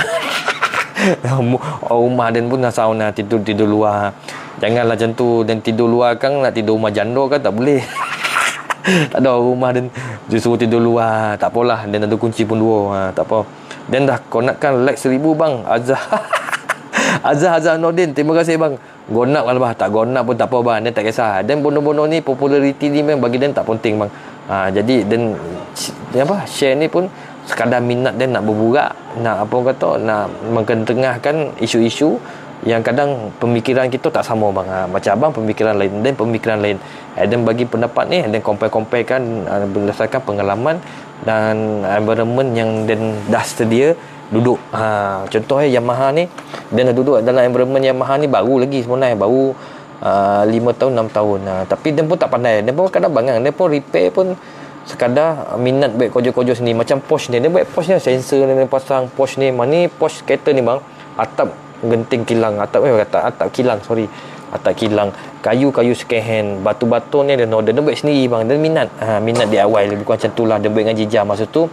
Rumah Dan pun dah sauna tidur luar. Janganlah macam tu. Dan tidur luar kan, nak tidur rumah janda kan tak boleh. Tak ada rumah Dan dia suruh tidur luar. Tak apalah, Dan ada kunci pun dua. Tak apa. Dan dah konakkan like 1000 bang. Azhar Nordin, terima kasih bang. Gonap kalau bah, tak gonap pun tak apa bang, Dan tak kisah. Dan bono-bono ni, populariti ni memang bagi Dan tak penting bang. Jadi Dan share ni pun sekadar minat Dan nak berburak, nak nak mengkentengahkan isu-isu yang kadang pemikiran kita tak sama bang. Macam abang pemikiran lain, Dan pemikiran lain. Dan bagi pendapat ni, Dan compare-comparekan berdasarkan pengalaman dan environment yang Dan dah sedia duduk. Contohnya Yamaha ni, Dan dah duduk dalam environment Yamaha ni baru lagi sebenarnya, baru 5 tahun 6 tahun. Tapi Dan pun tak pandai. Dan pun kadang bangang, Dan pun repair pun sekadar minat buat kojo-kojo sini. Macam Porsche ni, dia buat Porsche ni sensor ni, dia pasang Porsche ni. Mana ni Porsche kereta ni bang, atap genting kilang, atap kilang, atap kilang, kayu second hand, batu-batu ni dia buat sendiri bang. Dia minat DIY lebih kurang macam tu lah. Dia buat dengan jejak. Masa tu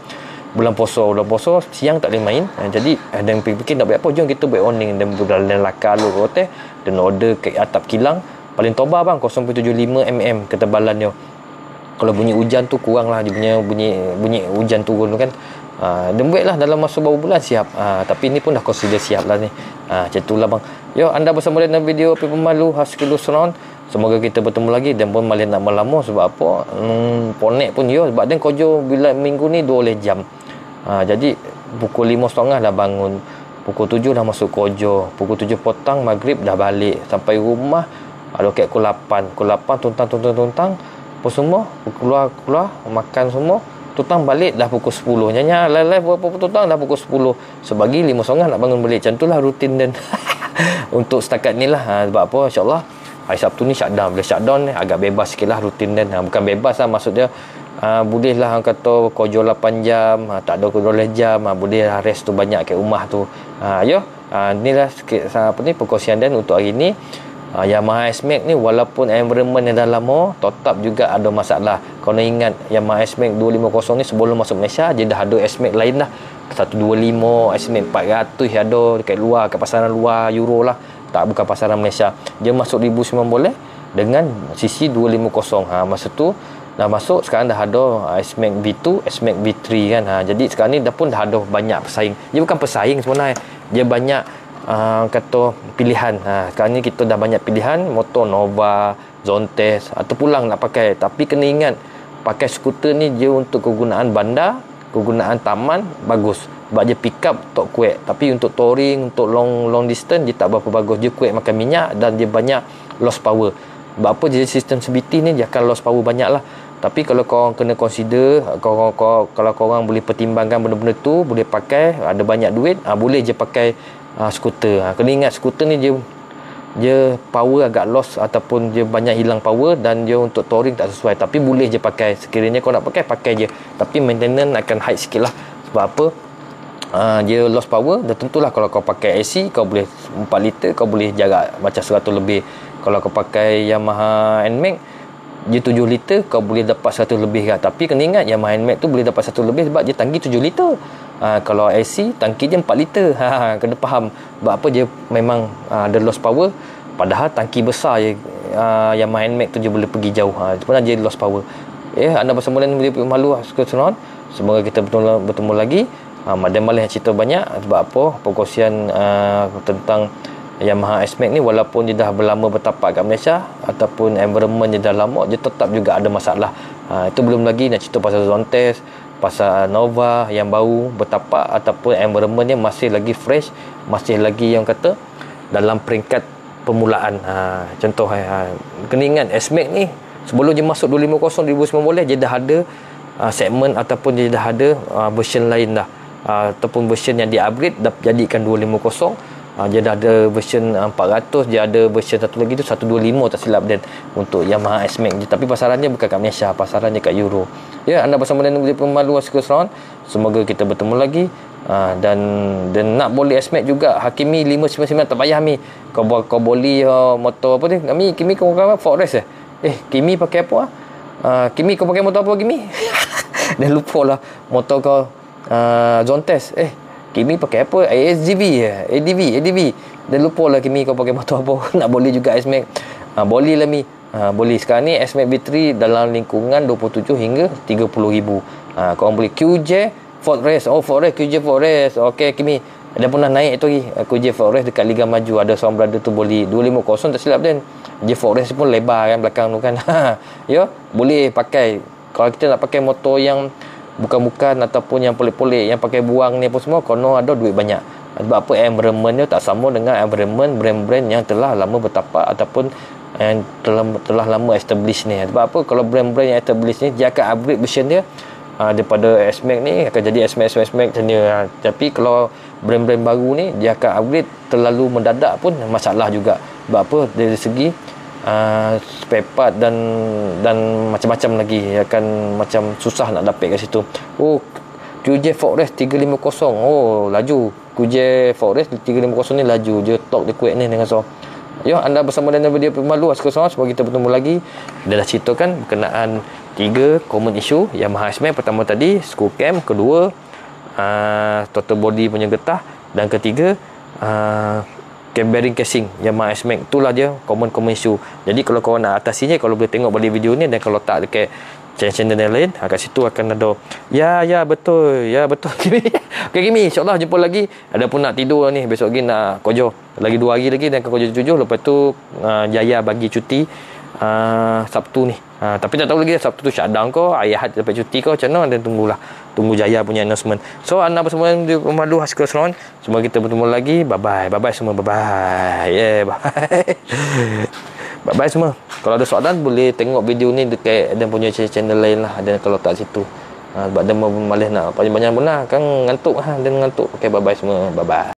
bulan puasa siang tak boleh main. Jadi dan fikir nak buat apa, jom kita buat awning. Dan berjalan lakar lu hotel, dan order ke atap kilang paling toba bang 0.75 mm ketebalan dia. Kalau bunyi hujan tu kurang lah, dia punya bunyi hujan turun tu kan. Dia buat lah dalam masa beberapa bulan siap. Tapi ni pun dah consider siap lah ni. Macam tu lah bang. Yo, anda bersama dalam video People Malu Husky Surround. Semoga kita bertemu lagi. Dan pun malah nak melama. Sebab apa, ponek pun yo. Sebab dia kojo bila minggu ni 12 jam. Jadi pukul 5.30 dah bangun, pukul 7 dah masuk kojo, pukul 7 petang maghrib dah balik, sampai rumah ada kat pukul 8 tuntang apa semua, keluar makan semua, tuntang balik dah pukul 10, nyanyi live berapa tuntang dah pukul 10, sebagi 5.30 nak bangun balik. Macam tu lah rutin dan untuk setakat ni lah. Sebab apa, insyaAllah hari Sabtu ni shutdown. Bila shutdown ni agak bebas sikit lah rutin dan bukan bebas lah, maksud dia boleh lah orang kata kojo 8 jam, tak ada kojo 12 jam, boleh lah rest tu banyak kat rumah tu. Inilah sikit perkongsian dan untuk hari ni. Yamaha S-Max ni walaupun environment yang dah lama, tetap juga ada masalah. Kalau ingat Yamaha S-Max 250 ni sebelum masuk Malaysia, dia dah ada S-Max lain dah, 125, S-Max 400 ada dekat luar, kat pasaran luar Euro lah, tak bukan pasaran Malaysia. Dia masuk 1,900 dengan sisi 250. Masa tu dah masuk, sekarang dah ada S-Max V2, S-Max V3 kan. Jadi sekarang ni dah ada banyak pesaing. Dia bukan pesaing sebenarnya, dia banyak kata pilihan. Sekarang ni kita dah banyak pilihan motor Nova, Zontes atau pulang nak pakai. Tapi kena ingat, pakai skuter ni dia untuk kegunaan bandar, kegunaan taman bagus. Sebab dia pick up tak kuat. Tapi untuk touring, untuk long distance dia tak berapa bagus. Dia kuat makan minyak dan dia banyak loss power. Sebab apa, jadi sistem CBT ni dia akan loss power banyak lah. Tapi kalau korang kena consider, kalau korang boleh pertimbangkan benda-benda tu, boleh pakai, ada banyak duit, boleh je pakai skuter. Kena ingat skuter ni dia power agak loss ataupun dia banyak hilang power, dan dia untuk touring tak sesuai. Tapi boleh je pakai, sekiranya kau nak pakai je. Tapi maintenance akan high sikit lah. Sebab apa, dia loss power. Dan tentulah kalau kau pakai AC, kau boleh 4 liter, kau boleh jarak macam 100 lebih. Kalau kau pakai Yamaha NMAX, dia 7 liter, kau boleh dapat 100 lebih kan. Tapi kena ingat, Yamaha NMAX tu boleh dapat 100 lebih sebab dia tangki 7 liter. Kalau AC, tangki dia 4 liter. Kena faham. Sebab apa, dia memang ada loss power. Padahal tangki besar je, Yamaha NMAX tu dia boleh pergi jauh. Sebenarnya dia loss power. Anda bersama dengan People Malu Husky Surround. Semoga kita bertemu lagi. Madam Malih cerita banyak. Sebab apa, perkongsian tentang Yamaha S-Max ni, walaupun dia dah berlama bertapak kat Malaysia ataupun environment dia dah lama, dia tetap juga ada masalah. Itu belum lagi nak cerita pasal Zontes, pasal Nova yang baru bertapak ataupun environment dia masih lagi fresh, masih lagi yang kata dalam peringkat permulaan. Contoh kena ingat S-Max ni sebelum dia masuk 250 2019 dia dah ada segmen ataupun dia dah ada version lain dah, ataupun version yang di-upgrade dah jadikan 250. Dia dah ada version 400, dia ada version satu lagi tu 125 tak silap dan untuk Yamaha S-Max je. Tapi pasarannya bukan kat Malaysia, pasarannya kat Euro. Anda bersama dengan People Malu Husky Surround. Semoga kita bertemu lagi. Dan nak boleh S-Max juga, Hakimi 599 tak payah Mi. Kau boleh motor apa ni? Kimi kau pakai Ford Race Kimi pakai apa? Kimi kau pakai motor apa Kimi? Dah lupa lah motor kau Zontes. Kimi pakai apa? ADV. Dah lupa lah Kimi kau pakai motor apa. Nak boleh juga S-Max. Boleh lah Mi. Boleh. Sekarang ni S-Max V3 dalam lingkungan 27 hingga 30,000. Korang boleh QJ Ford Race. Ford Race, QJ Ford Race. Okey Kimi. Dah pernah naik tu lagi. QJ Ford Race dekat Liga Maju. Ada seorang brother tu boleh 250 tak silap dan. J Ford Race pun lebar kan belakang tu kan. Boleh pakai. Kalau kita nak pakai motor yang bukan ataupun yang pelik-pelik, yang pakai buang ni apa semua, kono ada duit banyak. Sebab apa, environment dia tak sama dengan environment brand-brand yang telah lama bertapak ataupun yang telah lama establish ni. Sebab apa, kalau brand-brand yang establish ni dia akan upgrade version dia daripada S-Max ni akan jadi S-Max macam ni. Tapi kalau brand-brand baru ni dia akan upgrade terlalu mendadak pun masalah juga. Sebab apa, dari segi spare part dan macam-macam lagi, akan macam susah nak dapat kat situ. QJ Forest 350. Laju. QJ Forest 350 ni laju. Dia torque dia kuat ni dengan so. Anda bersama dengan video Pemalu Askar Semua kita bertemu lagi. Dia dah ceritakan berkenaan 3 common issue Yamaha S-Max. Pertama tadi screw cam, kedua total body punya getah, dan ketiga cam bearing casing Yamaha S-Max. Itulah dia common issue. Jadi kalau korang nak atasinya, kalau boleh tengok balik video ni, dan kalau tak dekat channel yang lain, kat situ akan ada ya betul okey Kimi, insyaAllah jumpa lagi. Ada pun nak tidur ni, besok lagi nak kojo lagi 2 hari lagi, dan akan kojo 7. Lepas tu Jaya bagi cuti Sabtu ni, tapi tak tahu lagi Sabtu tu shutdown ko, Ahad dapat cuti ko, macam mana, dan tunggu Jaya punya announcement. So anda bersama di Pemalu Askar Salon. Semua kita bertemu lagi. Bye bye semua, bye bye semua. Kalau ada soalan boleh tengok video ni dekat dan punya channel lain lah, dan kalau tak situ sebab dia malas nak banyak-banyak pun lah kan, ngantuk dan ngantuk. Okey, bye bye semua, bye bye.